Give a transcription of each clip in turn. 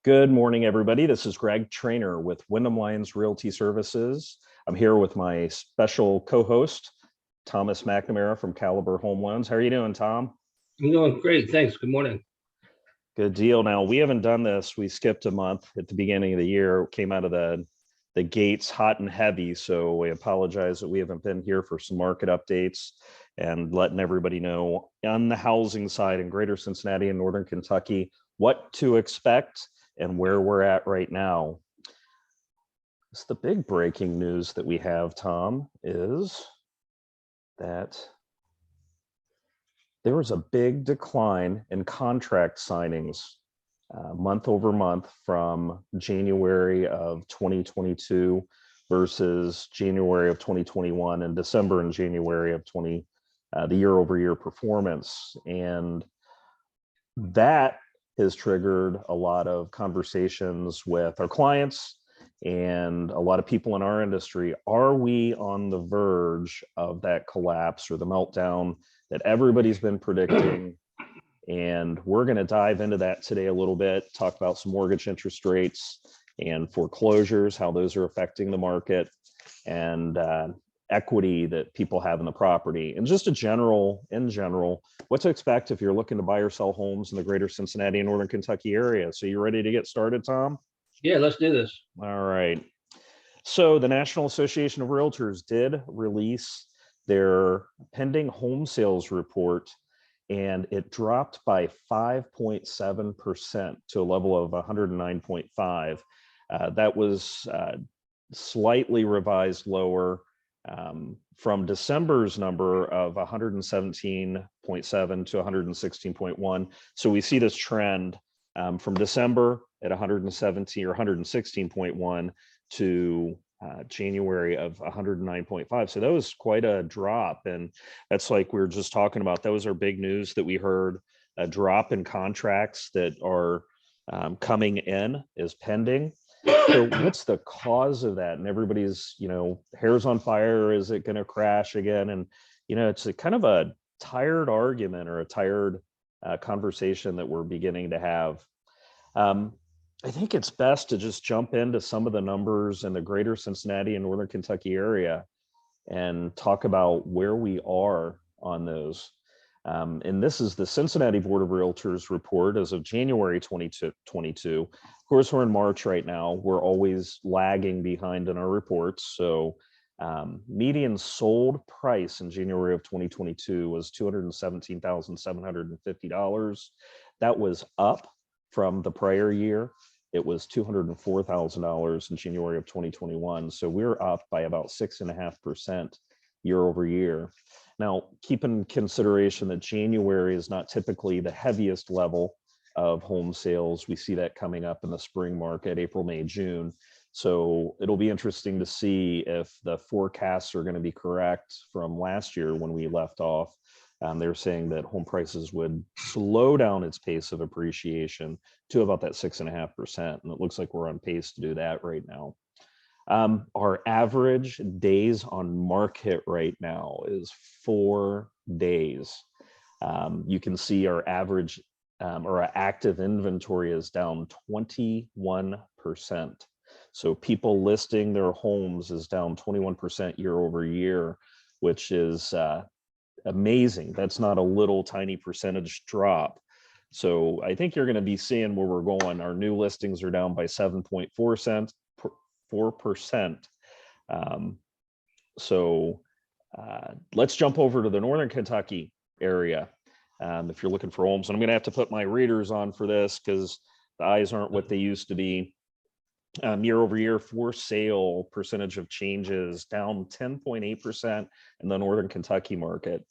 Good morning, everybody. This is Greg Traynor with Wyndham-Lyons Realty Services. I'm here with my special co-host, Thomas McNamara from Caliber Home Loans. How are you doing, Tom? I'm doing great. Thanks. Good morning. Good deal. Now, we haven't done this. We skipped a month at the beginning of the year, came out of the gates hot and heavy. So we apologize that we haven't been here for some market updates and letting everybody know on the housing side in greater Cincinnati and Northern Kentucky, what to expect and where we're at right now. It's the big breaking news that we have, Tom, is that there was a big decline in contract signings month over month from January of 2022 versus January of 2021 and December and January of the year over year performance. And that has triggered a lot of conversations with our clients and a lot of people in our industry. Are we on the verge of that collapse or the meltdown that everybody's been predicting? And we're going to dive into that today a little bit, talk about some mortgage interest rates and foreclosures, how those are affecting the market, and equity that people have in the property, and just in general, what to expect if you're looking to buy or sell homes in the greater Cincinnati and Northern Kentucky area. So you ready to get started, Tom? Yeah, let's do this. All right. So the National Association of Realtors did release their pending home sales report, and it dropped by 5.7% to a level of 109.5. That was slightly revised lower from December's number of 117.7 to 116.1. So we see this trend from December at 117 or 116.1 to January of 109.5. So that was quite a drop. And that's like we were just talking about. That was our big news that we heard. A drop in contracts that are coming in is pending. So what's the cause of that? And everybody's, hair's on fire. Is it going to crash again? And, it's a kind of a tired argument or a tired conversation that we're beginning to have. I think it's best to just jump into some of the numbers in the greater Cincinnati and Northern Kentucky area and talk about where we are on those. And this is the Cincinnati Board of Realtors report as of January 2022. Of course, we're in March right now. We're always lagging behind in our reports. So median sold price in January of 2022 was $217,750. That was up from the prior year. It was $204,000 in January of 2021. So we're up by about 6.5% year over year. Now, keep in consideration that January is not typically the heaviest level of home sales. We see that coming up in the spring market, April, May, June. So it'll be interesting to see if the forecasts are going to be correct from last year when we left off. They're saying that home prices would slow down its pace of appreciation to about that 6.5%. And it looks like we're on pace to do that right now. Our average days on market right now is 4 days. You can see our average or our active inventory is down 21%. So people listing their homes is down 21% year over year, which is amazing. That's not a little tiny percentage drop. So I think you're going to be seeing where we're going. Our new listings are down by 7.4%. Let's jump over to the Northern Kentucky area. If you're looking for homes, and I'm going to have to put my readers on for this because the eyes aren't what they used to be. Year over year for sale percentage of changes down 10.8% in the Northern Kentucky market.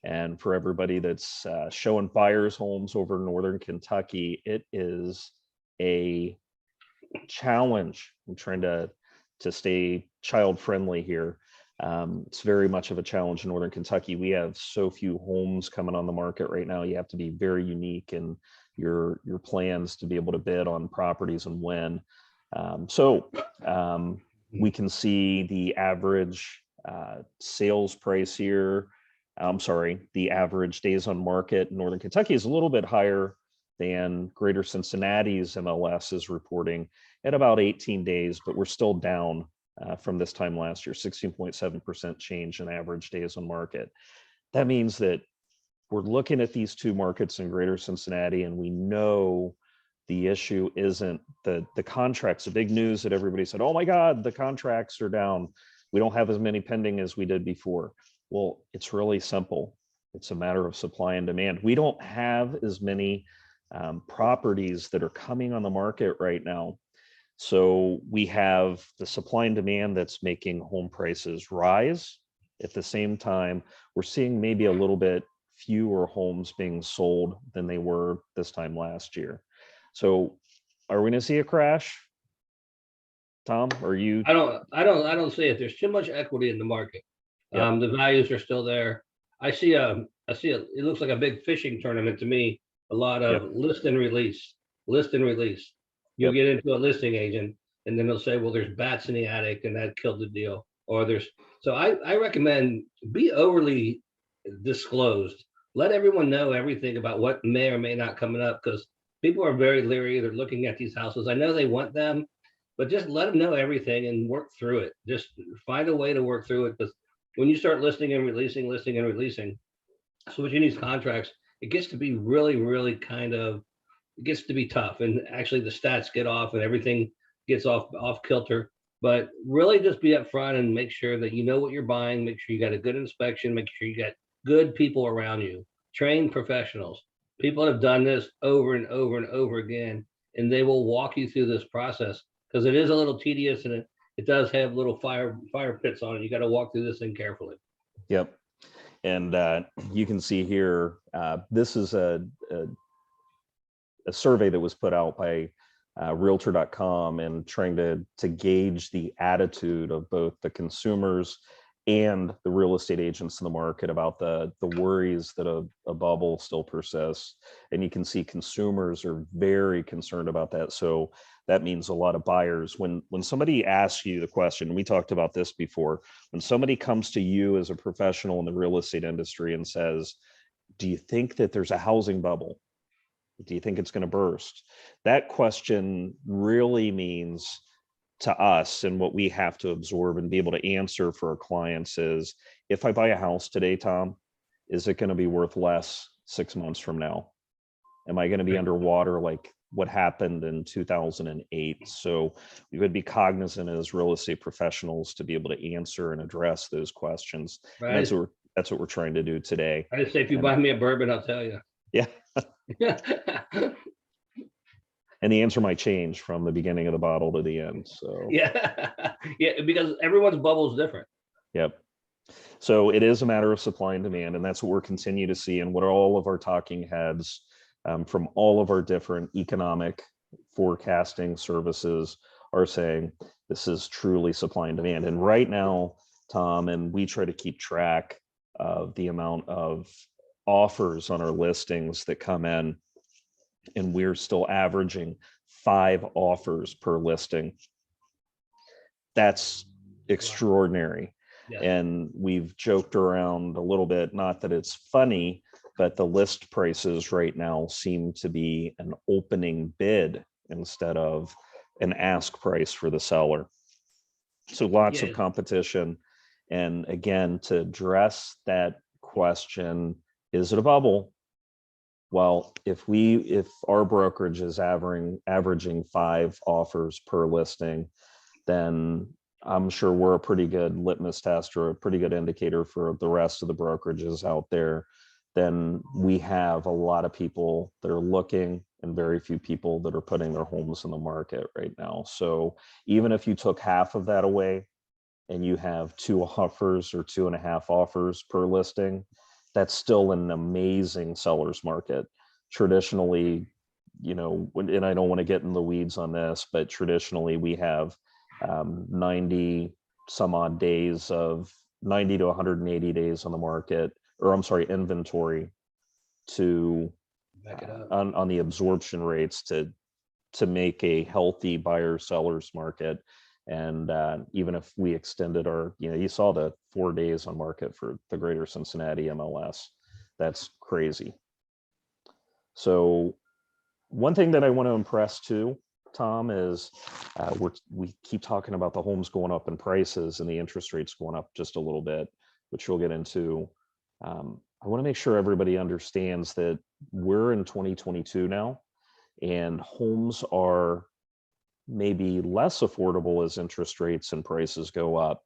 And for everybody that's showing buyers homes over in Northern Kentucky, it is a challenge. I'm trying to stay child friendly here. It's very much of a challenge in Northern Kentucky. We have so few homes coming on the market right now. You have to be very unique in your plans to be able to bid on properties and win. We can see the average sales price here. The average days on market in Northern Kentucky is a little bit higher than Greater Cincinnati's MLS is reporting at about 18 days, but we're still down from this time last year, 16.7% change in average days on market. That means that we're looking at these two markets in Greater Cincinnati, and we know the issue isn't the contracts. The big news that everybody said, oh my God, the contracts are down. We don't have as many pending as we did before. Well, it's really simple. It's a matter of supply and demand. We don't have as many properties that are coming on the market right now. So we have the supply and demand that's making home prices rise. At the same time, we're seeing maybe a little bit fewer homes being sold than they were this time last year. So are we going to see a crash? Tom, are you? I don't see it. There's too much equity in the market. Yep. The values are still there. I see it looks like a big fishing tournament to me. A lot of Yep. list and release. You'll Yep. get into a listing agent and then they'll say, well, there's bats in the attic and that killed the deal. Or so I recommend be overly disclosed. Let everyone know everything about what may or may not coming up, because people are very leery. They're looking at these houses. I know they want them, but just let them know everything and work through it. Just find a way to work through it, because when you start listing and releasing, switching these contracts, it gets to be really, really it gets to be tough. And actually the stats get off and everything gets off kilter. But really just be upfront and make sure that you know what you're buying. Make sure you got a good inspection. Make sure you got good people around you, trained professionals. People have done this over and over and over again, and they will walk you through this process, because it is a little tedious and it does have little fire pits on it. You got to walk through this thing carefully. Yep. And you can see here, this is a survey that was put out by realtor.com, and trying to gauge the attitude of both the consumers and the real estate agents in the market about the worries that a bubble still persists. And you can see consumers are very concerned about that. So that means a lot of buyers. When somebody asks you the question, we talked about this before, when somebody comes to you as a professional in the real estate industry and says, do you think that there's a housing bubble? Do you think it's going to burst? That question really means to us, and what we have to absorb and be able to answer for our clients is, if I buy a house today, Tom, is it going to be worth less 6 months from now? Am I going to be underwater like what happened in 2008? So we would be cognizant as real estate professionals to be able to answer and address those questions. Right. And that's what we're trying to do today. I just say, if you buy me a bourbon, I'll tell you. Yeah. And the answer might change from the beginning of the bottle to the end. So yeah, because everyone's bubble is different. Yep. So it is a matter of supply and demand, and that's what we're continue to see, and what all of our talking heads from all of our different economic forecasting services are saying. This is truly supply and demand. And right now, Tom, and we try to keep track of the amount of offers on our listings that come in, and we're still averaging 5 offers per listing. That's extraordinary. Yeah. And we've joked around a little bit, not that it's funny, but the list prices right now seem to be an opening bid instead of an ask price for the seller. So lots of competition. And again, to address that question, is it a bubble? Well, if our brokerage is averaging 5 offers per listing, then I'm sure we're a pretty good litmus test, or a pretty good indicator for the rest of the brokerages out there. Then we have a lot of people that are looking, and very few people that are putting their homes in the market right now. So even if you took half of that away and you have 2 offers or 2.5 offers per listing, that's still an amazing seller's market. Traditionally, and I don't want to get in the weeds on this, but traditionally we have 90 some odd days of 90 to 180 days on the market, or I'm sorry, inventory to back it up on the absorption rates to make a healthy buyer seller's market. And even if we extended our, you saw the 4 days on market for the Greater Cincinnati MLS, that's crazy. So one thing that I want to impress too, Tom, is we keep talking about the homes going up in prices and the interest rates going up just a little bit, which we'll get into. I want to make sure everybody understands that we're in 2022 now, and homes are maybe less affordable as interest rates and prices go up,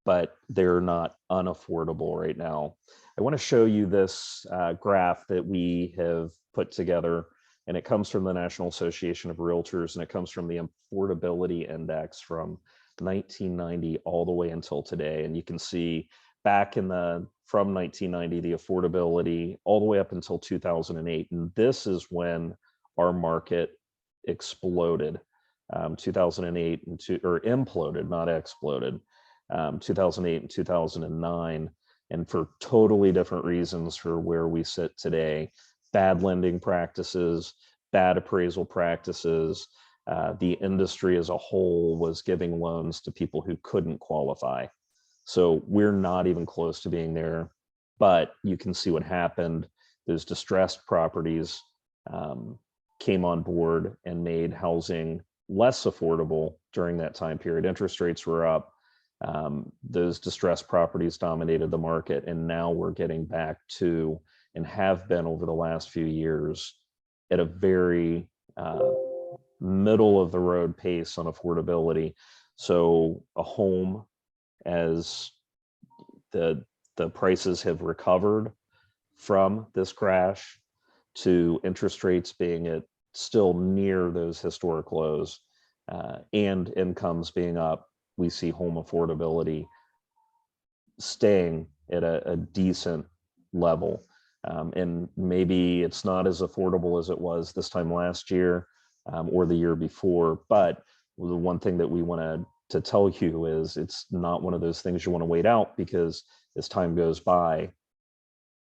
but they're not unaffordable right now. I want to show you this graph that we have put together, and it comes from the National Association of Realtors, and it comes from the Affordability Index from 1990 all the way until today. And you can see back in from 1990, the affordability all the way up until 2008. And this is when our market exploded. 2008 or imploded, not exploded. 2008 and 2009, and for totally different reasons for where we sit today. Bad lending practices, bad appraisal practices. The industry as a whole was giving loans to people who couldn't qualify. So we're not even close to being there, but you can see what happened. Those distressed properties came on board and made housing less affordable during that time period. Interest rates were up. Those distressed properties dominated the market, and now we're getting back to, and have been over the last few years, at a very middle of the road pace on affordability. So a home, as the prices have recovered from this crash, to interest rates being at still near those historic lows, and incomes being up, we see home affordability staying at a decent level. And maybe it's not as affordable as it was this time last year or the year before, but the one thing that we want to tell you is it's not one of those things you want to wait out, because as time goes by,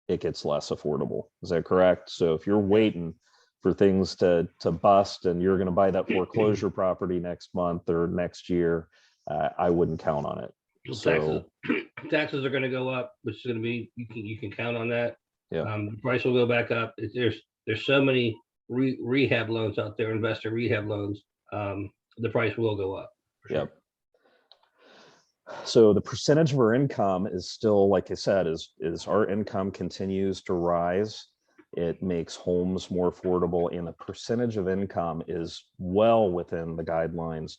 it gets less affordable. Is that correct? So if you're waiting for things to bust and you're going to buy that foreclosure property next month or next year, I wouldn't count on it. So taxes are going to go up, which is going to be, you can count on that. Yeah. The price will go back up. There's so many rehab loans out there, investor rehab loans. The price will go up. Sure. Yep. So the percentage of our income is still, like I said, is our income continues to rise, it makes homes more affordable, and the percentage of income is well within the guidelines.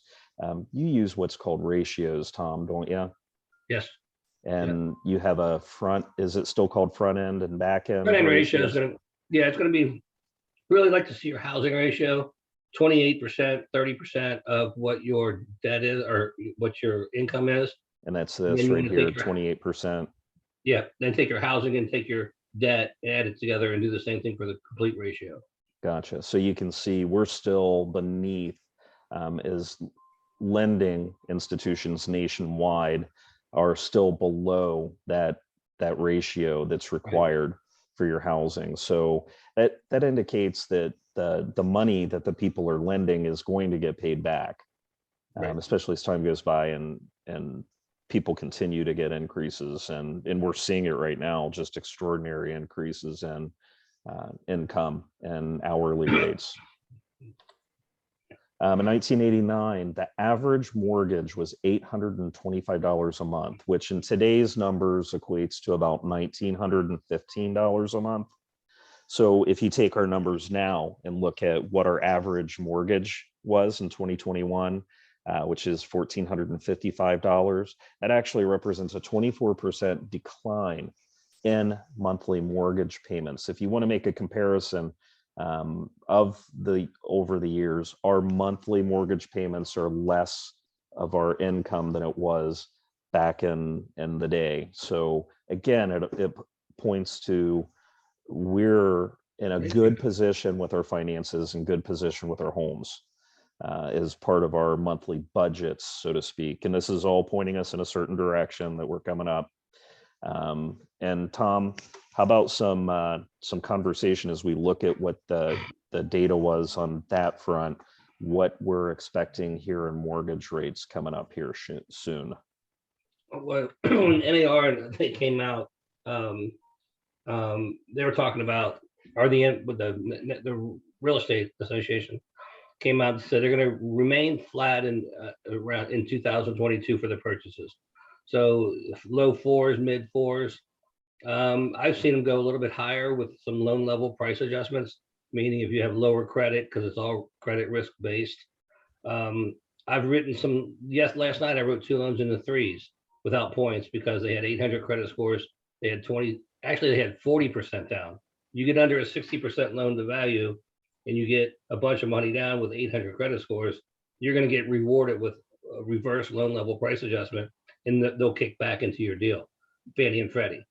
You use what's called ratios, Tom, don't you? Yes. And you have a is it still called front end and back end? Front end ratio is going to, it's going to be, really like to see your housing ratio, 28%, 30% of what your debt is or what your income is. And that's this right here, 28%. Yeah, then take your housing and take your debt, add it together, and do the same thing for the complete ratio. Gotcha. So you can see we're still beneath, as lending institutions nationwide are still below that ratio that's required for your housing. So that indicates that the money that the people are lending is going to get paid back, especially as time goes by and people continue to get increases, and we're seeing it right now, just extraordinary increases in income and hourly rates. In 1989, the average mortgage was $825 a month, which in today's numbers equates to about $1,915 a month. So if you take our numbers now and look at what our average mortgage was in 2021, which is $1,455, that actually represents a 24% decline in monthly mortgage payments. If you want to make a comparison over the years, our monthly mortgage payments are less of our income than it was back in the day. So again, it points to we're in a good position with our finances and good position with our homes as part of our monthly budgets, so to speak. And this is all pointing us in a certain direction that we're coming up. And Tom, how about some conversation as we look at what the data was on that front, what we're expecting here in mortgage rates coming up here soon? Well, when NAR they came out, they were talking about the Real Estate Association came out and said they're going to remain flat in around in 2022 for the purchases. So low fours, mid fours. I've seen them go a little bit higher with some loan level price adjustments, meaning if you have lower credit, because it's all credit risk based. Um, I've written some, yes, last night I wrote 2 loans in the threes without points because they had 800 credit scores. They had 20, actually they had 40% down. You get under a 60% loan to value and you get a bunch of money down with 800 credit scores, you're going to get rewarded with a reverse loan level price adjustment and they'll kick back into your deal, Fannie and Freddie.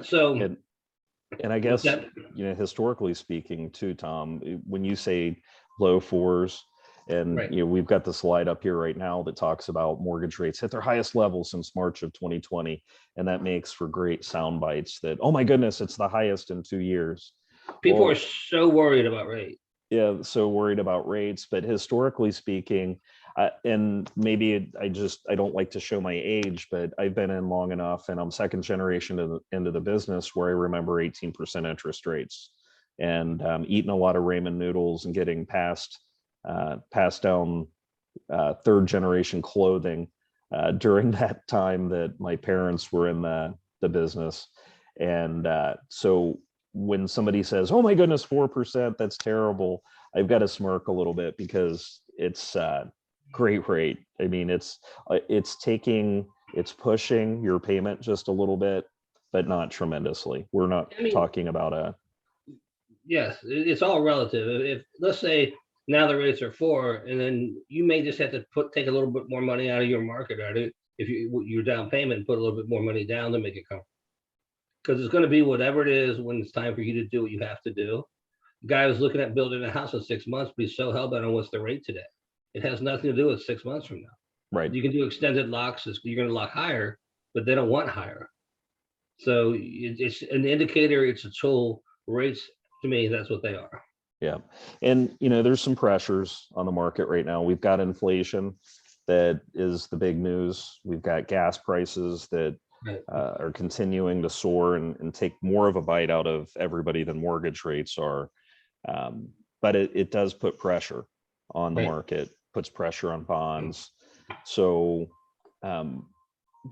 So, and I guess, that, historically speaking too, Tom, when you say low fours, and right. we've got the slide up here right now that talks about mortgage rates hit their highest level since March of 2020, and that makes for great sound bites that, oh my goodness, it's the highest in 2 years. People are so worried about rate. Yeah, so worried about rates, but historically speaking, and maybe I don't like to show my age, but I've been in long enough, and I'm second generation into the business where I remember 18% interest rates, and eating a lot of ramen noodles and getting passed down third generation clothing during that time that my parents were in the business, and so when somebody says, "Oh my goodness, 4%, that's terrible," I've got to smirk a little bit because it's great rate. I mean, it's pushing your payment just a little bit, but not tremendously. We're not talking about a. Yes, it's all relative. If let's say now the rates are 4, and then you may just have to take a little bit more money out of your market out of it if your down payment, put a little bit more money down to make it come. Because it's going to be whatever it is when it's time for you to do what you have to do. The guy who's looking at building a house in 6 months be so hellbent on what's the rate today. It has nothing to do with 6 months from now. Right. You can do extended locks. You're going to lock higher, but they don't want higher. So it's an indicator. It's a tool. Rates, to me, that's what they are. Yeah. And, there's some pressures on the market right now. We've got inflation that is the big news. We've got gas prices that are continuing to soar and take more of a bite out of everybody than mortgage rates are. But it does put pressure on the market, puts pressure on bonds. So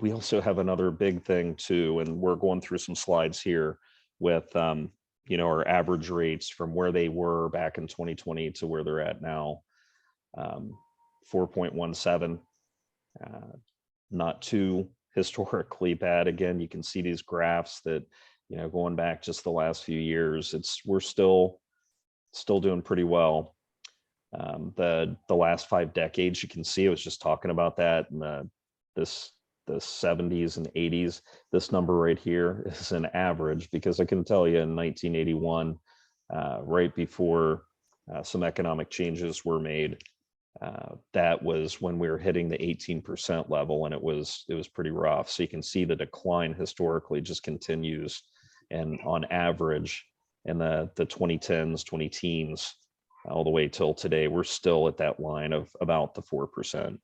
we also have another big thing too, and we're going through some slides here with our average rates from where they were back in 2020 to where they're at now. 4.17, not too historically bad. Again, you can see these graphs that, going back just the last few years, we're still doing pretty well. The last 5 decades, you can see, I was just talking about that in the 70s and 80s. This number right here is an average, because I can tell you in 1981, right before some economic changes were made, that was when we were hitting the 18% level, and it was pretty rough. So you can see the decline historically just continues, and on average in the 2010s, 2010s, all the way till today, we're still at that line of about the 4%.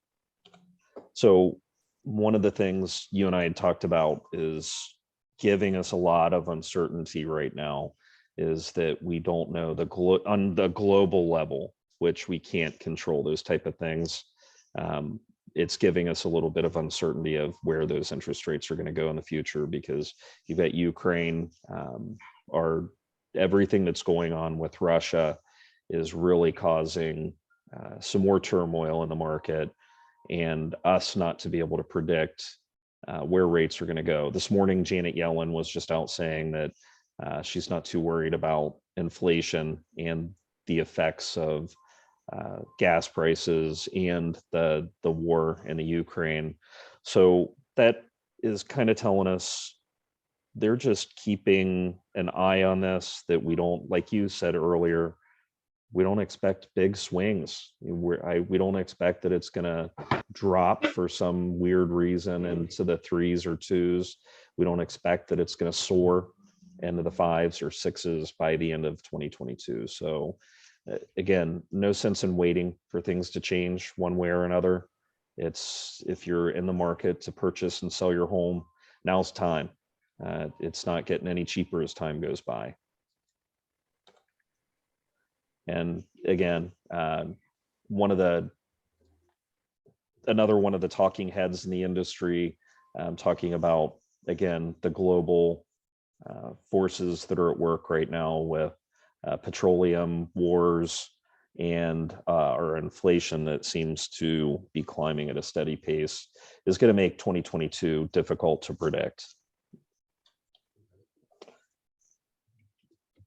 So one of the things you and I had talked about is giving us a lot of uncertainty right now is that we don't know on the global level, which we can't control those type of things. It's giving us a little bit of uncertainty of where those interest rates are going to go in the future, because you've got Ukraine, or everything that's going on with Russia is really causing some more turmoil in the market, and us not to be able to predict where rates are going to go. This morning, Janet Yellen was just out saying that she's not too worried about inflation and the effects of gas prices and the war in the Ukraine. So that is kind of telling us they're just keeping an eye on this, that we don't, like you said earlier, we don't expect big swings. We don't expect that it's going to drop for some weird reason into the 3s or 2s. We don't expect that it's going to soar into the 5s or 6s by the end of 2022. So again, no sense in waiting for things to change one way or another. It's, if you're in the market to purchase and sell your home, now's time. It's not getting any cheaper as time goes by. And again, another one of the talking heads in the industry, talking about, again, the global forces that are at work right now with petroleum wars and our inflation that seems to be climbing at a steady pace, is going to make 2022 difficult to predict.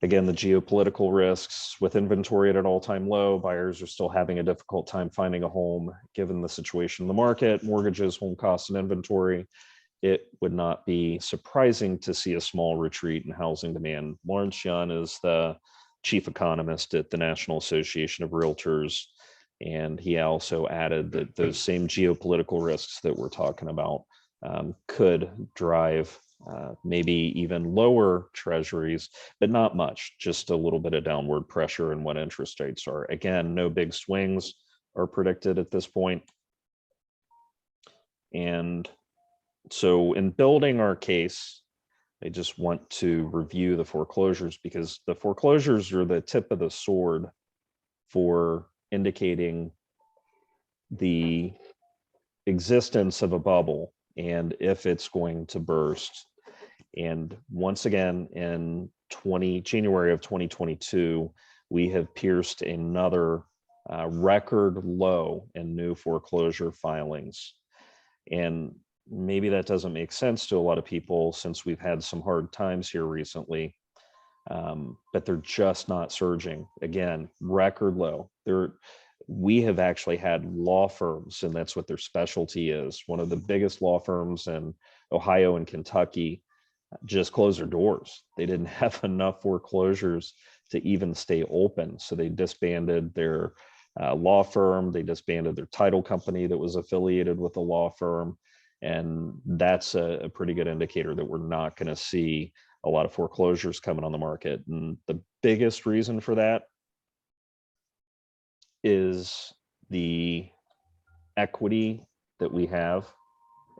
Again, the geopolitical risks with inventory at an all-time low, buyers are still having a difficult time finding a home given the situation in the market, mortgages, home costs, and inventory. It would not be surprising to see a small retreat in housing demand. Lawrence Yun is the chief economist at the National Association of Realtors, and he also added that those same geopolitical risks that we're talking about could drive maybe even lower treasuries, but not much, just a little bit of downward pressure in what interest rates are. Again, no big swings are predicted at this point. And so in building our case, I just want to review the foreclosures, because the foreclosures are the tip of the sword for indicating the existence of a bubble and if it's going to burst. And once again, in January of 2022, we have pierced another record low in new foreclosure filings. And maybe that doesn't make sense to a lot of people since we've had some hard times here recently, but they're just not surging. Again, record low. We have actually had law firms, and that's what their specialty is. One of the biggest law firms in Ohio and Kentucky just closed their doors. They didn't have enough foreclosures to even stay open. So they disbanded their law firm. They disbanded their title company that was affiliated with the law firm. And that's a pretty good indicator that we're not going to see a lot of foreclosures coming on the market. And the biggest reason for that is the equity that we have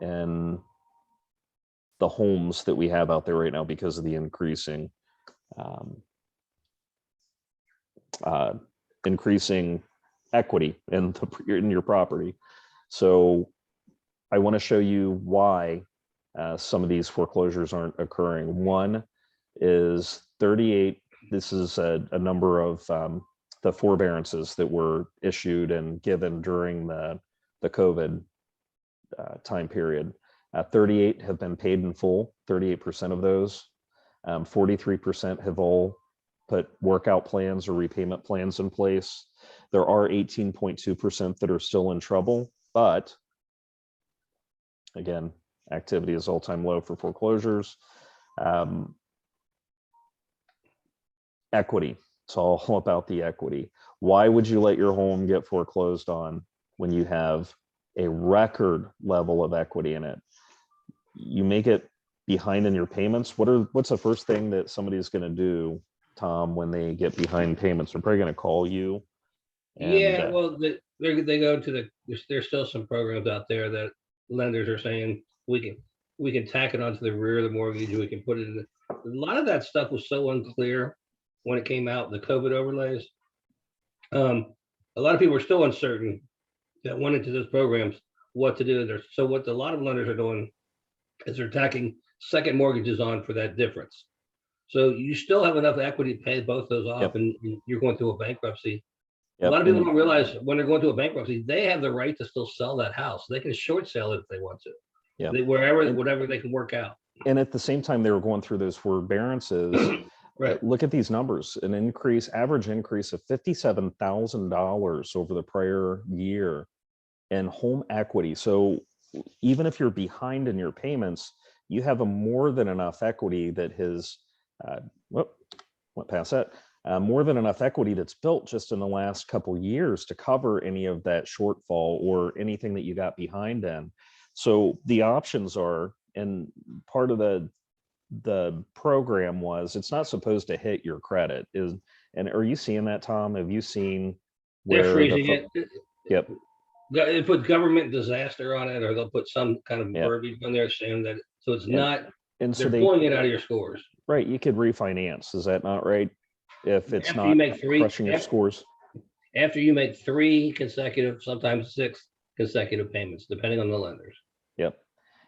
and the homes that we have out there right now because of the increasing equity in your property. So I want to show you why some of these foreclosures aren't occurring. One is 38. This is a number of the forbearances that were issued and given during the COVID time period. 38 have been paid in full, 38% of those. 43% have all put workout plans or repayment plans in place. There are 18.2% that are still in trouble, but again, activity is all-time low for foreclosures. Equity, it's all about the equity. Why would you let your home get foreclosed on when you have a record level of equity in it? You make it behind in your payments. What's the first thing that somebody's going to do, Tom, when they get behind payments? They're probably going to call you. And, well, they go to there's still some programs out there that lenders are saying we can tack it onto the rear of the mortgage. We can put it in. A lot of that stuff was so unclear when it came out, the COVID overlays. A lot of people are still uncertain that went into those programs what to do there. So what a lot of lenders are doing is they're tacking second mortgages on for that difference. So you still have enough equity to pay both those off. Yep. And you're going through a bankruptcy. Yep. A lot of people don't realize when they're going through a bankruptcy, they have the right to still sell that house. They can short sell it if they want to. Yeah, whatever they can work out. And at the same time, they were going through those forbearances. Right. Look at these numbers: average increase of $57,000 over the prior year in home equity. So even if you're behind in your payments, you have a more than enough equity that has went past that. More than enough equity that's built just in the last couple years to cover any of that shortfall or anything that you got behind in. So the options are, and part of the program was, it's not supposed to hit your credit. And are you seeing that, Tom? Have you seen where they're freezing it? Yep. They put government disaster on it, or they'll put some kind of verbiage on there saying that, so it's not, and they're pulling it out of your scores. Right, you could refinance, is that not right? if it's After you not make crushing your scores. after you make 3 consecutive, sometimes 6 consecutive payments, depending on the lenders. Yep.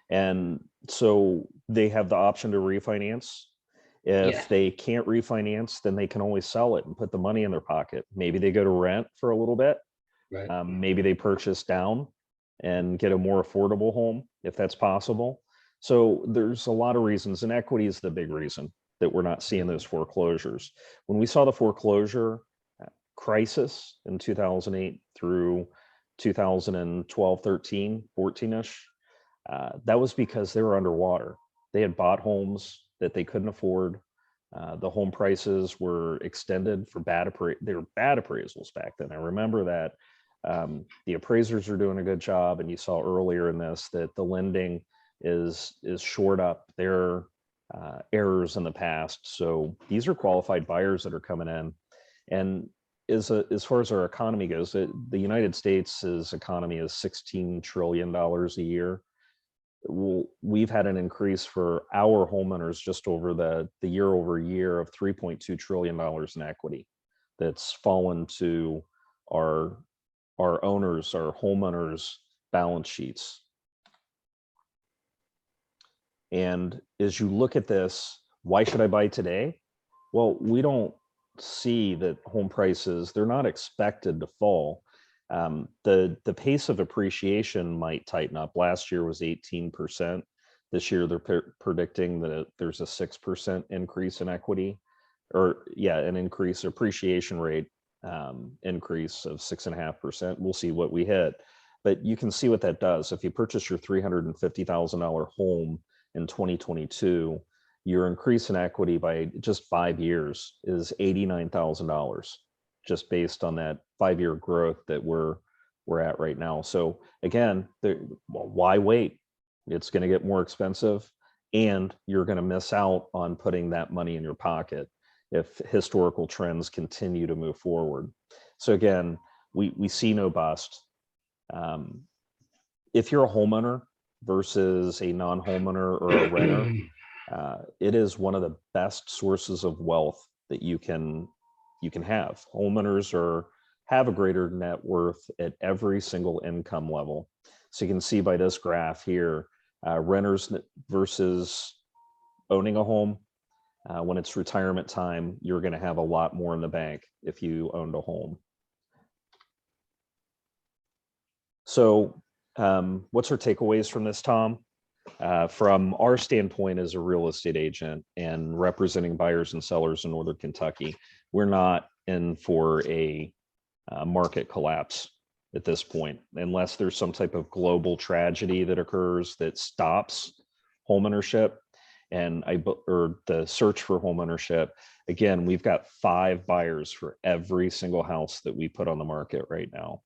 And so they have the option to refinance. Yeah, If they can't refinance, then they can always sell it and put the money in their pocket. Maybe they go to rent for a little bit. right. Maybe they purchase down and get a more affordable home if that's possible. So there's a lot of reasons, and equity is the big reason that we're not seeing those foreclosures. When we saw the foreclosure crisis in 2008 through 2012, 13, 14ish, that was because they were underwater. They had bought homes that they couldn't afford. The home prices were extended for they were bad appraisals back then. I remember that. The appraisers are doing a good job, and you saw earlier in this that the lending is shored up their errors in the past. So these are qualified buyers that are coming in, and as far as our economy goes, the United States' economy is $16 trillion a year. We've had an increase for our homeowners just over the year over year of $3.2 trillion in equity that's fallen to our owners, our homeowners' balance sheets. And as you look at this, why should I buy today? Well, we don't see that home prices, they're not expected to fall. The pace of appreciation might tighten up. Last year was 18%. This year they're predicting that there's a 6% increase in equity, or an increase appreciation rate, increase of 6.5%. We'll see what we hit, but you can see what that does. If you purchase your $350,000 home in 2022, your increase in equity by just 5 years is $89,000, just based on that 5-year growth that we're at right now. So again, why wait? It's going to get more expensive, and you're going to miss out on putting that money in your pocket if historical trends continue to move forward. So again, we see no bust. If you're a homeowner versus a non-homeowner or a renter, it is one of the best sources of wealth that you can have. Homeowners have a greater net worth at every single income level. So you can see by this graph here, renters versus owning a home. When it's retirement time, you're going to have a lot more in the bank if you owned a home. So what's our takeaways from this, Tom? From our standpoint as a real estate agent and representing buyers and sellers in Northern Kentucky, we're not in for a market collapse at this point, unless there's some type of global tragedy that occurs that stops homeownership or the search for homeownership. Again, we've got 5 buyers for every single house that we put on the market right now.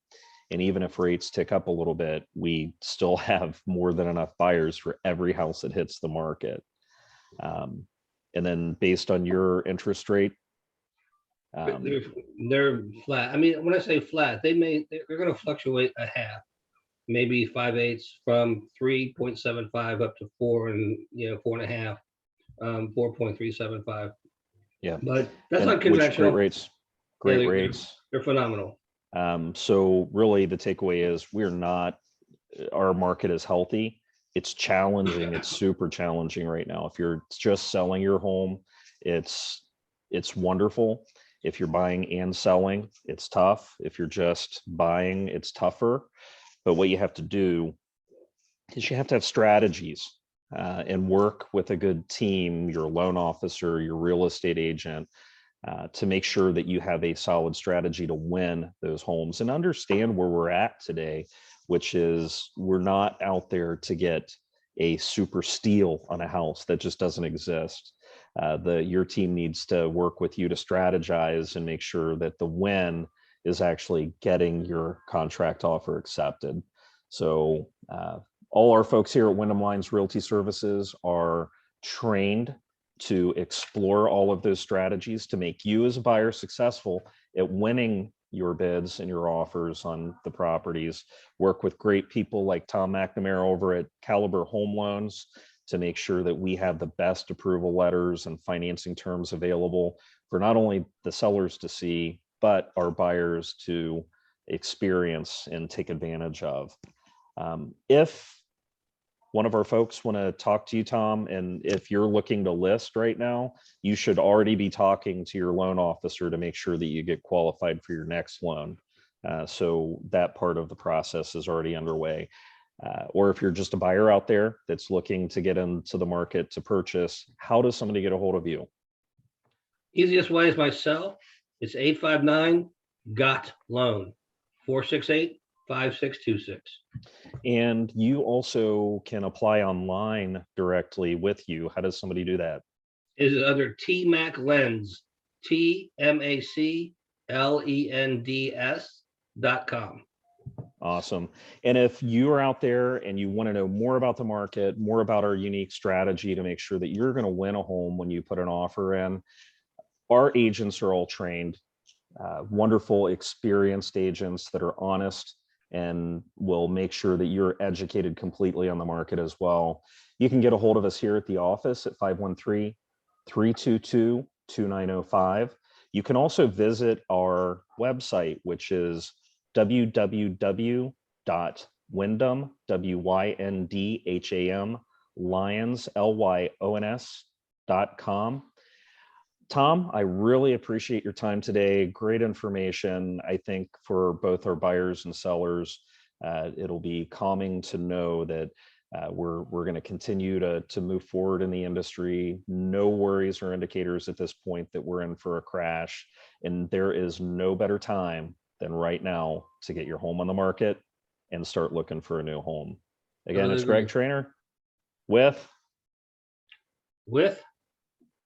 And even if rates tick up a little bit, we still have more than enough buyers for every house that hits the market. And then based on your interest rate, They're flat. I mean, when I say flat, they're going to fluctuate a half, maybe 5/8 from 3.75 up to 4 and 4.5, 4.375. yeah, But that's and unconventional. Great rates. They're phenomenal. So really the takeaway is our market is healthy. It's challenging. It's super challenging right now. If you're just selling your home, it's wonderful. If you're buying and selling, it's tough. If you're just buying, it's tougher. But what you have to do is you have to have strategies and work with a good team, your loan officer, your real estate agent, to make sure that you have a solid strategy to win those homes and understand where we're at today, which is we're not out there to get a super steal on a house. That just doesn't exist. Your team needs to work with you to strategize and make sure that the win is actually getting your contract offer accepted. So all our folks here at Wyndham-Lyons Realty Services are trained to explore all of those strategies to make you as a buyer successful at winning your bids and your offers on the properties. Work with great people like Tom McNamara over at Caliber Home Loans to make sure that we have the best approval letters and financing terms available for not only the sellers to see, but our buyers to experience and take advantage of. If one of our folks want to talk to you, Tom, and if you're looking to list right now, you should already be talking to your loan officer to make sure that you get qualified for your next loan. So that part of the process is already underway. Or if you're just a buyer out there that's looking to get into the market to purchase, how does somebody get a hold of you? Easiest way is my cell. It's 859-GOT-LOAN, 468-5626. And you also can apply online directly with you. How does somebody do that? It is under TMAC Lens, TMACLENDS.com. Awesome. And if you are out there and you want to know more about the market, more about our unique strategy to make sure that you're going to win a home when you put an offer in, our agents are all trained, wonderful, experienced agents that are honest and will make sure that you're educated completely on the market as well. You can get a hold of us here at the office at 513-322-2905. You can also visit our website, which is www.wyndham, WYNDHAM, Lyons, LYONS.com. Tom, I really appreciate your time today. Great information. I think for both our buyers and sellers, it'll be calming to know that we're going to continue to move forward in the industry. No worries or indicators at this point that we're in for a crash. And there is no better time than right now to get your home on the market and start looking for a new home. Again, it's Greg Traynor with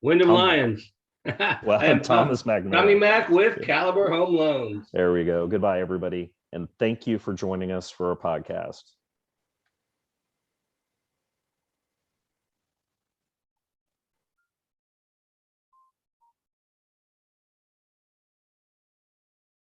Wyndham-Lyons. Well, Thomas McMillan. Tommy Mac with Caliber Home Loans. There we go. Goodbye, everybody. And thank you for joining us for our podcast.